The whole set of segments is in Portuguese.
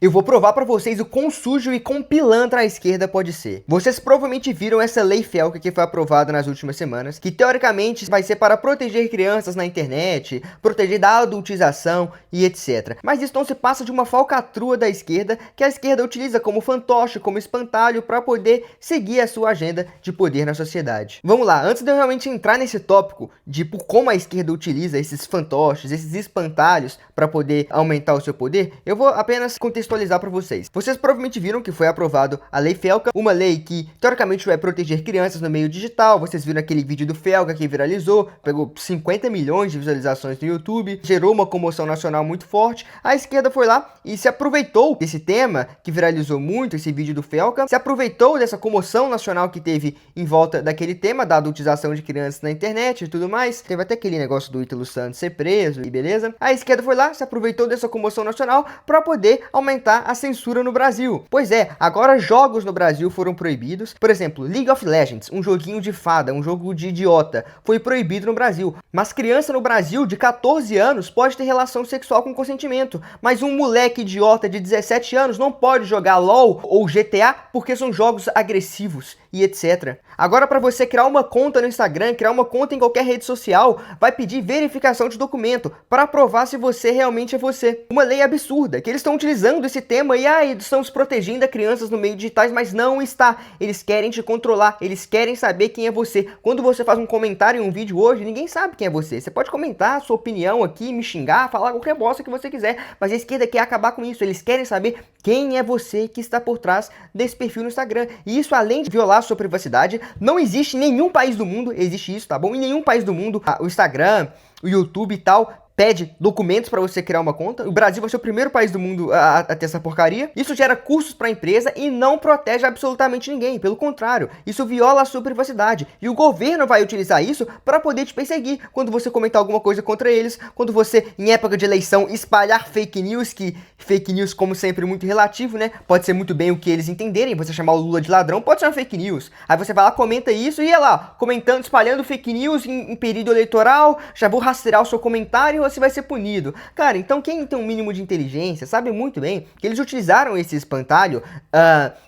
Eu vou provar pra vocês o quão sujo e quão pilantra a esquerda pode ser. Vocês provavelmente viram essa lei FELCA que foi aprovada nas últimas semanas, que teoricamente vai ser para proteger crianças na internet, proteger da adultização e etc. Mas isso não se passa de uma falcatrua da esquerda, que a esquerda utiliza como fantoche, como espantalho, para poder seguir a sua agenda de poder na sociedade. Vamos lá, antes de eu realmente entrar nesse tópico de como a esquerda utiliza esses fantoches, esses espantalhos para poder aumentar o seu poder, eu vou apenas contextualizar para vocês. Vocês provavelmente viram que foi aprovado a Lei FELCA, uma lei que teoricamente vai proteger crianças no meio digital. Vocês viram aquele vídeo do FELCA que viralizou, pegou 50 milhões de visualizações no YouTube, gerou uma comoção nacional muito forte. A esquerda foi lá e se aproveitou desse tema que viralizou muito, esse vídeo do FELCA, se aproveitou dessa comoção nacional que teve em volta daquele tema da adultização de crianças na internet e tudo mais. Teve até aquele negócio do Ítalo Santos ser preso e beleza. A esquerda foi lá, se aproveitou dessa comoção nacional para poder aumentar a censura no Brasil. Pois é, agora jogos no Brasil foram proibidos. Por exemplo, League of Legends, um joguinho de fada, um jogo de idiota, foi proibido no Brasil. Mas criança no Brasil de 14 anos pode ter relação sexual com consentimento. Mas um moleque idiota de 17 anos não pode jogar LOL ou GTA porque são jogos agressivos e etc. Agora, para você criar uma conta no Instagram, criar uma conta em qualquer rede social, vai pedir verificação de documento para provar se você realmente é você. Uma lei absurda, que eles estão utilizando esse tema e estamos protegendo as crianças no meio digitais, mas não está. Eles querem te controlar, eles querem saber quem é você. Quando você faz um comentário em um vídeo hoje, ninguém sabe quem é você. Você pode comentar a sua opinião aqui, me xingar, falar qualquer bosta que você quiser, mas a esquerda quer acabar com isso. Eles querem saber quem é você que está por trás desse perfil no Instagram. E isso, além de violar a sua privacidade, não existe em nenhum país do mundo, existe isso, tá bom? Em nenhum país do mundo, o Instagram, o YouTube e tal, pede documentos para você criar uma conta. O Brasil vai ser o primeiro país do mundo a ter essa porcaria. Isso gera custos para a empresa e não protege absolutamente ninguém. Pelo contrário, isso viola a sua privacidade. E o governo vai utilizar isso para poder te perseguir quando você comentar alguma coisa contra eles, quando você, em época de eleição, espalhar fake news, que fake news, como sempre, muito relativo, né? Pode ser muito bem o que eles entenderem. Você chamar o Lula de ladrão pode ser uma fake news. Aí você vai lá, comenta isso e lá, comentando, espalhando fake news em período eleitoral, já vou rastrear o seu comentário, você vai ser punido. Cara, então quem tem um mínimo de inteligência sabe muito bem que eles utilizaram esse espantalho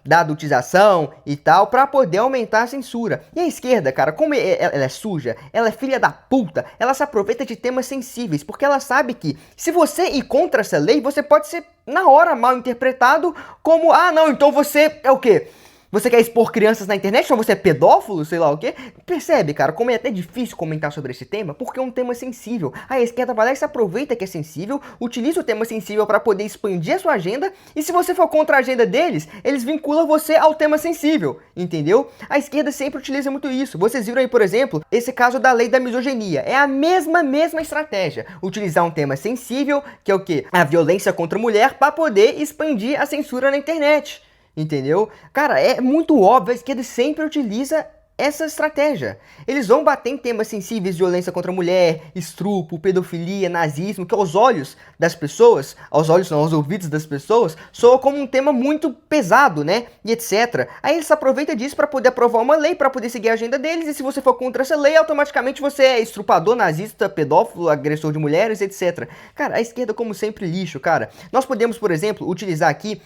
da adultização e tal para poder aumentar a censura. E a esquerda, cara, como ela é suja, ela é filha da puta, ela se aproveita de temas sensíveis, porque ela sabe que se você ir contra essa lei, você pode ser na hora mal interpretado como, ah não, então você é o quê? Você quer expor crianças na internet? Ou você é pedófilo? Sei lá o quê? Percebe, cara, como é até difícil comentar sobre esse tema, porque é um tema sensível. A esquerda vai lá e se aproveita que é sensível, utiliza o tema sensível para poder expandir a sua agenda, e se você for contra a agenda deles, eles vinculam você ao tema sensível, entendeu? A esquerda sempre utiliza muito isso. Vocês viram aí, por exemplo, esse caso da lei da misoginia. É a mesma estratégia. Utilizar um tema sensível, que é o quê? A violência contra a mulher, para poder expandir a censura na internet. Entendeu? Cara, é muito óbvio, a esquerda sempre utiliza essa estratégia. Eles vão bater em temas sensíveis, violência contra a mulher, estupro, pedofilia, nazismo, que aos olhos das pessoas, aos olhos não, aos ouvidos das pessoas, soa como um tema muito pesado, né? E etc. Aí eles se aproveitam disso para poder aprovar uma lei, para poder seguir a agenda deles, e se você for contra essa lei, automaticamente você é estrupador, nazista, pedófilo, agressor de mulheres, etc. Cara, a esquerda, como sempre, lixo, cara. Nós podemos, por exemplo, utilizar aqui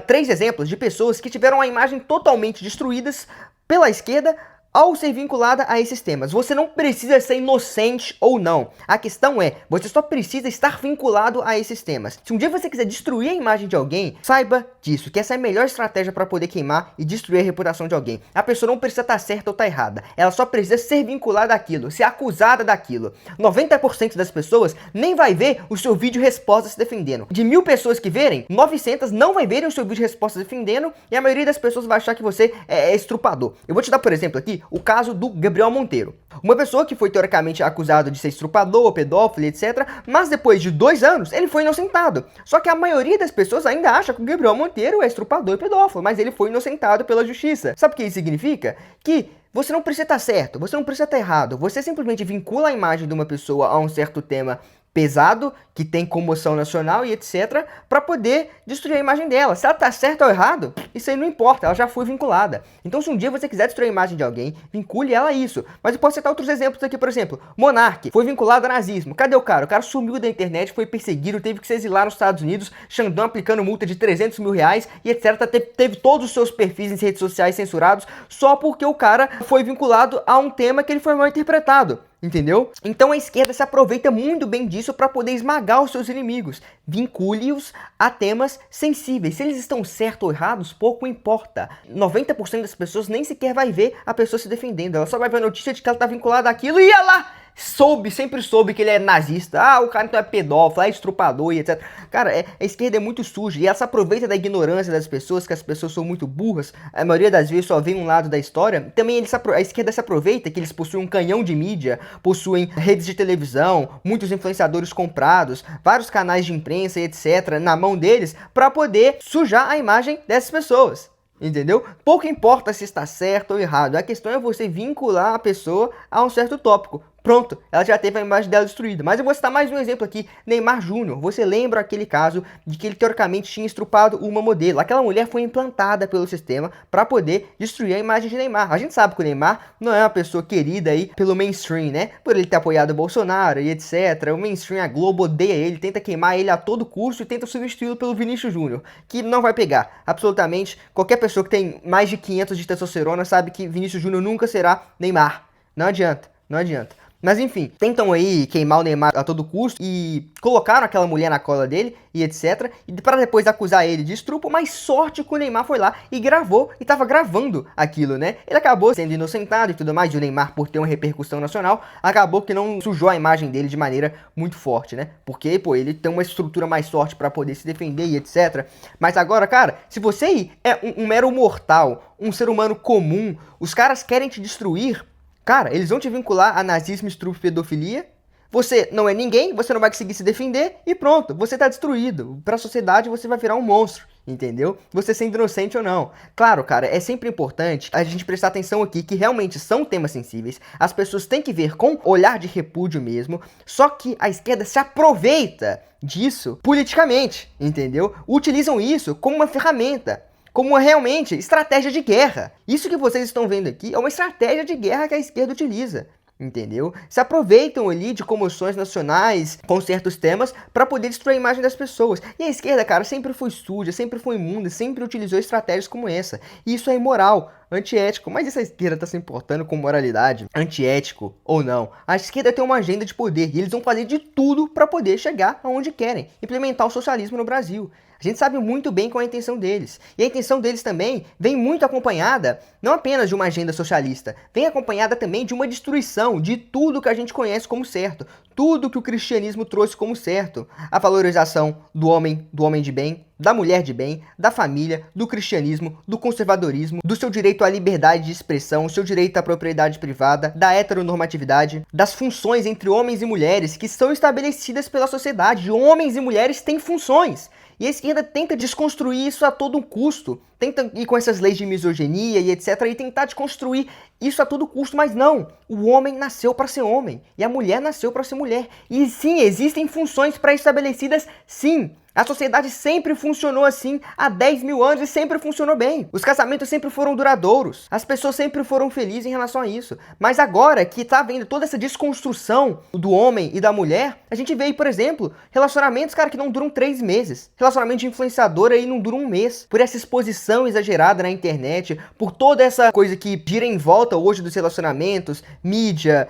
3 exemplos de pessoas que tiveram a imagem totalmente destruídas pela esquerda ao ser vinculada a esses temas. Você não precisa ser inocente ou não. A questão é, você só precisa estar vinculado a esses temas. Se um dia você quiser destruir a imagem de alguém, saiba disso, que essa é a melhor estratégia para poder queimar e destruir a reputação de alguém. A pessoa não precisa estar certa ou estar errada. Ela só precisa ser vinculada àquilo, ser acusada daquilo. 90% das pessoas nem vai ver o seu vídeo resposta se defendendo. De 1000 pessoas que verem, 900 não vai verem o seu vídeo resposta se defendendo, e a maioria das pessoas vai achar que você é estrupador. Eu vou te dar, por exemplo, aqui, o caso do Gabriel Monteiro. Uma pessoa que foi teoricamente acusado de ser estrupador, pedófilo, etc. Mas depois de 2 anos, ele foi inocentado. Só que a maioria das pessoas ainda acha que o Gabriel Monteiro é estrupador e pedófilo, mas ele foi inocentado pela justiça. Sabe o que isso significa? Que você não precisa estar certo, você não precisa estar errado. Você simplesmente vincula a imagem de uma pessoa a um certo tema pesado, que tem comoção nacional e etc, para poder destruir a imagem dela. Se ela tá certa ou errado, isso aí não importa, ela já foi vinculada. Então se um dia você quiser destruir a imagem de alguém, vincule ela a isso. Mas eu posso citar outros exemplos aqui, por exemplo, Monark foi vinculado ao nazismo. Cadê o cara? O cara sumiu da internet, foi perseguido, teve que se exilar nos Estados Unidos, Xandão aplicando multa de 300 mil reais e etc. Teve todos os seus perfis em redes sociais censurados, só porque o cara foi vinculado a um tema que ele foi mal interpretado. Entendeu? Então a esquerda se aproveita muito bem disso para poder esmagar os seus inimigos. Vincule-os a temas sensíveis. Se eles estão certos ou errados, pouco importa. 90% das pessoas nem sequer vai ver a pessoa se defendendo. Ela só vai ver a notícia de que ela está vinculada àquilo e ela sempre soube que ele é nazista. Ah, o cara então é pedófilo, é estrupador e etc. Cara, a esquerda é muito suja e ela se aproveita da ignorância das pessoas, que as pessoas são muito burras. A maioria das vezes só vê um lado da história. Também a esquerda se aproveita que eles possuem um canhão de mídia, possuem redes de televisão, muitos influenciadores comprados, vários canais de imprensa e etc. na mão deles para poder sujar a imagem dessas pessoas. Entendeu? Pouco importa se está certo ou errado. A questão é você vincular a pessoa a um certo tópico. Pronto, ela já teve a imagem dela destruída. Mas eu vou citar mais um exemplo aqui, Neymar Júnior. Você lembra aquele caso de que ele teoricamente tinha estrupado uma modelo? Aquela mulher foi implantada pelo sistema para poder destruir a imagem de Neymar. A gente sabe que o Neymar não é uma pessoa querida aí pelo mainstream, né? Por ele ter apoiado o Bolsonaro e etc. O mainstream, a Globo odeia ele, tenta queimar ele a todo custo e tenta substituí-lo pelo Vinícius Júnior, que não vai pegar. Absolutamente, qualquer pessoa que tem mais de 500 de testosterona sabe que Vinícius Júnior nunca será Neymar. Não adianta, não adianta. Mas enfim, tentam aí queimar o Neymar a todo custo e colocaram aquela mulher na cola dele e etc. E para depois acusar ele de estupro, mas sorte que o Neymar foi lá e gravou e tava gravando aquilo, né? Ele acabou sendo inocentado e tudo mais, e o Neymar, por ter uma repercussão nacional, acabou que não sujou a imagem dele de maneira muito forte, né? Porque, pô, ele tem uma estrutura mais forte para poder se defender e etc. Mas agora, cara, se você é um mero mortal, um ser humano comum, os caras querem te destruir. Cara, eles vão te vincular a nazismo, estupro, pedofilia. Você não é ninguém, você não vai conseguir se defender e pronto, você tá destruído. Pra sociedade você vai virar um monstro, entendeu? Você sendo inocente ou não. Claro, cara, é sempre importante a gente prestar atenção aqui que realmente são temas sensíveis. As pessoas têm que ver com olhar de repúdio mesmo. Só que a esquerda se aproveita disso politicamente, entendeu? Utilizam isso como uma ferramenta, como realmente estratégia de guerra. Isso que vocês estão vendo aqui é uma estratégia de guerra que a esquerda utiliza, entendeu? Se aproveitam ali de comoções nacionais com certos temas para poder destruir a imagem das pessoas. E a esquerda, cara, sempre foi suja, sempre foi imunda, sempre utilizou estratégias como essa. E isso é imoral, antiético. Mas essa esquerda tá se importando com moralidade, antiético ou não. A esquerda tem uma agenda de poder e eles vão fazer de tudo para poder chegar aonde querem, implementar o socialismo no Brasil. A gente sabe muito bem qual é a intenção deles. E a intenção deles também vem muito acompanhada, não apenas de uma agenda socialista, vem acompanhada também de uma destruição de tudo que a gente conhece como certo. Tudo que o cristianismo trouxe como certo. A valorização do homem de bem, da mulher de bem, da família, do cristianismo, do conservadorismo, do seu direito à liberdade de expressão, seu direito à propriedade privada, da heteronormatividade, das funções entre homens e mulheres que são estabelecidas pela sociedade. Homens e mulheres têm funções. E a esquerda tenta desconstruir isso a todo custo. Tenta ir com essas leis de misoginia e etc. e tentar desconstruir isso a todo custo. Mas não, o homem nasceu para ser homem. E a mulher nasceu para ser mulher. E sim, existem funções pré-estabelecidas, sim. A sociedade sempre funcionou assim há 10 mil anos e sempre funcionou bem. Os casamentos sempre foram duradouros. As pessoas sempre foram felizes em relação a isso. Mas agora que tá vendo toda essa desconstrução do homem e da mulher, a gente vê, por exemplo, relacionamentos, cara, que não duram 3 meses. Relacionamento de influenciador aí não dura 1 mês. Por essa exposição exagerada na internet, por toda essa coisa que gira em volta hoje dos relacionamentos, mídia,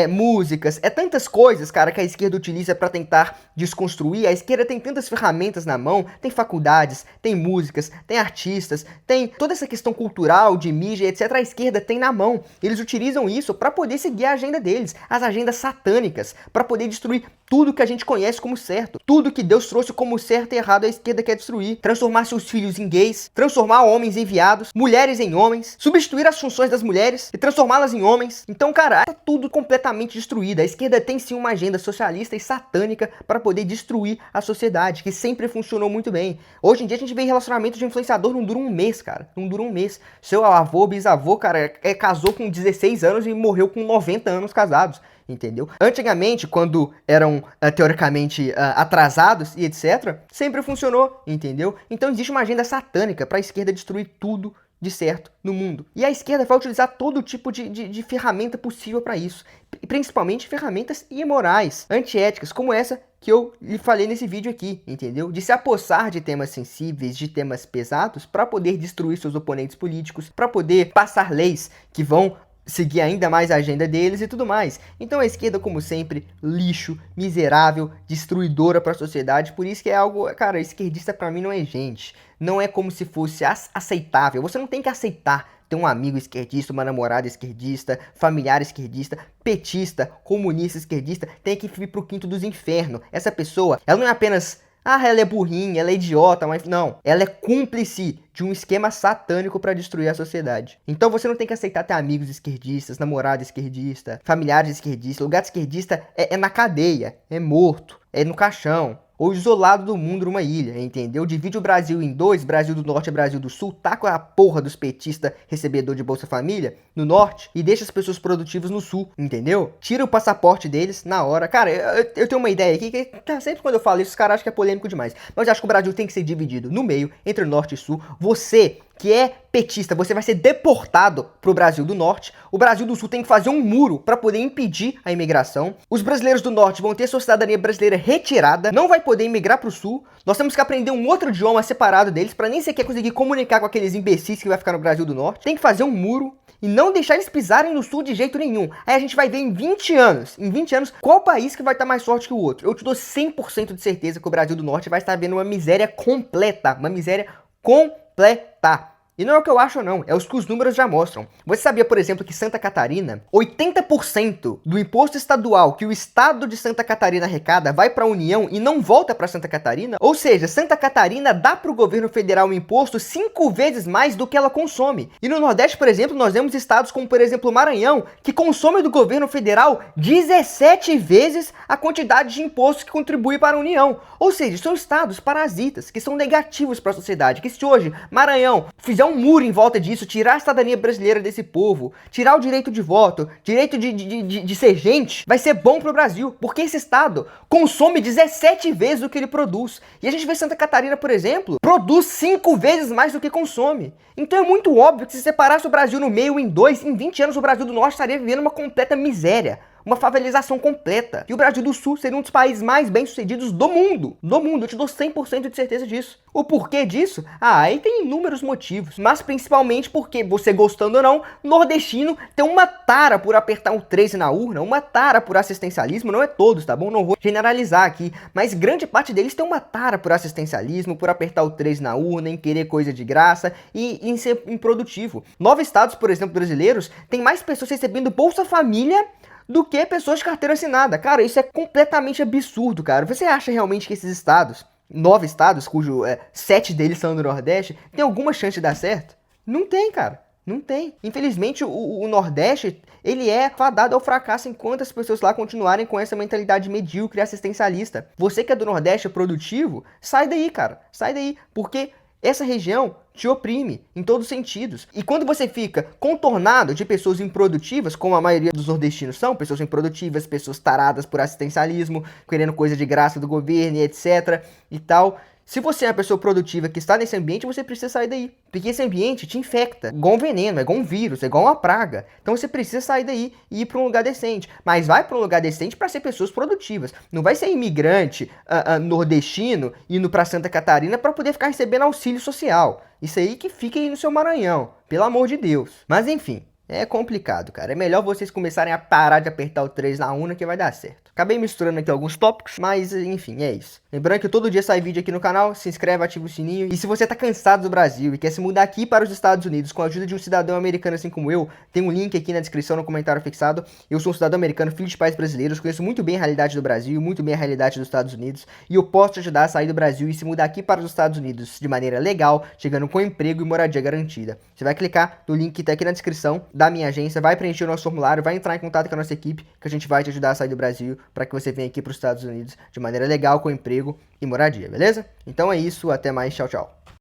músicas, tantas coisas, cara, que a esquerda utiliza para tentar desconstruir. A esquerda tem tantas ferramentas na mão, tem faculdades, tem músicas, tem artistas, tem toda essa questão cultural, de mídia, etc. A esquerda tem na mão. Eles utilizam isso para poder seguir a agenda deles, as agendas satânicas, para poder destruir tudo que a gente conhece como certo. Tudo que Deus trouxe como certo e errado, a esquerda quer destruir. Transformar seus filhos em gays, transformar homens em viados, mulheres em homens, substituir as funções das mulheres e transformá-las em homens. Então, cara, tá tudo completamente destruído. A esquerda tem sim uma agenda socialista e satânica para poder destruir a sociedade, que sempre funcionou muito bem. Hoje em dia a gente vê relacionamento de influenciador, não dura 1 mês, cara. Não dura 1 mês. Seu avô, bisavô, cara, casou com 16 anos e morreu com 90 anos casados. entendeu? Antigamente, quando eram teoricamente atrasados e etc., sempre funcionou, entendeu? Então existe uma agenda satânica para a esquerda destruir tudo de certo no mundo. E a esquerda vai utilizar todo tipo de ferramenta possível para isso, principalmente ferramentas imorais, antiéticas, como essa que eu lhe falei nesse vídeo aqui, entendeu? De se apossar de temas sensíveis, de temas pesados, para poder destruir seus oponentes políticos, para poder passar leis que vão seguir ainda mais a agenda deles e tudo mais. Então a esquerda, como sempre, lixo, miserável, destruidora para a sociedade. Por isso que é algo, cara, esquerdista para mim não é gente. Não é como se fosse aceitável. Você não tem que aceitar ter um amigo esquerdista, uma namorada esquerdista, familiar esquerdista, petista, comunista esquerdista. Tem que ir pro quinto dos infernos. Essa pessoa, ela não é apenas... ela é burrinha, ela é idiota, mas não. Ela é cúmplice de um esquema satânico para destruir a sociedade. Então você não tem que aceitar ter amigos esquerdistas, namorada esquerdista, familiares esquerdistas. Lugar de esquerdista é na cadeia, é morto, é no caixão, ou isolado do mundo numa ilha, entendeu? Divide o Brasil em dois, Brasil do Norte e Brasil do Sul, taca a porra dos petistas recebedor de Bolsa Família no Norte e deixa as pessoas produtivas no Sul, entendeu? Tira o passaporte deles na hora. Cara, eu tenho uma ideia aqui, que sempre quando eu falo isso, os caras acham que é polêmico demais. Mas eu acho que o Brasil tem que ser dividido no meio, entre Norte e Sul. Você que é petista, você vai ser deportado pro Brasil do Norte. O Brasil do Sul tem que fazer um muro para poder impedir a imigração. Os brasileiros do Norte vão ter sua cidadania brasileira retirada, não vai poder imigrar pro Sul. Nós temos que aprender um outro idioma separado deles para nem sequer conseguir comunicar com aqueles imbecis que vai ficar no Brasil do Norte. Tem que fazer um muro e não deixar eles pisarem no Sul de jeito nenhum. Aí a gente vai ver em 20 anos, qual país que vai estar mais forte que o outro. Eu te dou 100% de certeza que o Brasil do Norte vai estar vendo uma miséria completa, E não é o que eu acho não, é o que os números já mostram. Você sabia, por exemplo, que Santa Catarina, 80% do imposto estadual que o estado de Santa Catarina arrecada vai para a União e não volta para Santa Catarina? Ou seja, Santa Catarina dá para o governo federal um imposto 5 vezes mais do que ela consome. E no Nordeste, por exemplo, nós vemos estados como, por exemplo, o Maranhão, que consome do governo federal 17 vezes a quantidade de imposto que contribui para a União. Ou seja, são estados parasitas, que são negativos para a sociedade, que se hoje Maranhão fizer um muro em volta disso, tirar a cidadania brasileira desse povo, tirar o direito de voto, direito de ser gente, vai ser bom pro Brasil, porque esse estado consome 17 vezes o que ele produz. E a gente vê Santa Catarina, por exemplo, produz 5 vezes mais do que consome. Então é muito óbvio que se separasse o Brasil no meio em dois, em 20 anos o Brasil do Norte estaria vivendo uma completa miséria. Uma favelização completa. E o Brasil do Sul seria um dos países mais bem-sucedidos do mundo. Do mundo, eu te dou 100% de certeza disso. O porquê disso? Aí tem inúmeros motivos. Mas principalmente porque, você gostando ou não, nordestino tem uma tara por apertar um 13 na urna, uma tara por assistencialismo. Não é todos, tá bom? Não vou generalizar aqui. Mas grande parte deles tem uma tara por assistencialismo, por apertar o 13 na urna, em querer coisa de graça e em ser improdutivo. 9 estados, por exemplo, brasileiros, tem mais pessoas recebendo Bolsa Família do que pessoas de carteira assinada. Cara, isso é completamente absurdo, cara. Você acha realmente que esses estados, 9 estados, cujo 7 deles são do Nordeste, tem alguma chance de dar certo? Não tem, cara. Não tem. Infelizmente, o Nordeste, ele é fadado ao fracasso enquanto as pessoas lá continuarem com essa mentalidade medíocre e assistencialista. Você que é do Nordeste, é produtivo, sai daí, cara. Sai daí, porque essa região te oprime em todos os sentidos. E quando você fica contornado de pessoas improdutivas, como a maioria dos nordestinos são, pessoas improdutivas, pessoas taradas por assistencialismo, querendo coisa de graça do governo e etc e tal, se você é uma pessoa produtiva que está nesse ambiente, você precisa sair daí. Porque esse ambiente te infecta. Igual um veneno, é igual um vírus, é igual uma praga. Então você precisa sair daí e ir para um lugar decente. Mas vai para um lugar decente para ser pessoas produtivas. Não vai ser imigrante nordestino indo para Santa Catarina para poder ficar recebendo auxílio social. Isso aí que fica aí no seu Maranhão. Pelo amor de Deus. Mas enfim. É complicado, cara. É melhor vocês começarem a parar de apertar o 3 na urna que vai dar certo. Acabei misturando aqui alguns tópicos, mas enfim, é isso. Lembrando que todo dia sai vídeo aqui no canal, se inscreve, ativa o sininho. E se você tá cansado do Brasil e quer se mudar aqui para os Estados Unidos com a ajuda de um cidadão americano assim como eu, tem um link aqui na descrição, no comentário fixado. Eu sou um cidadão americano, filho de pais brasileiros, conheço muito bem a realidade do Brasil, muito bem a realidade dos Estados Unidos. E eu posso te ajudar a sair do Brasil e se mudar aqui para os Estados Unidos de maneira legal, chegando com emprego e moradia garantida. Você vai clicar no link que tá aqui na descrição da minha agência, vai preencher o nosso formulário, vai entrar em contato com a nossa equipe, que a gente vai te ajudar a sair do Brasil para que você venha aqui para os Estados Unidos de maneira legal, com emprego e moradia, beleza? Então é isso, até mais, tchau, tchau.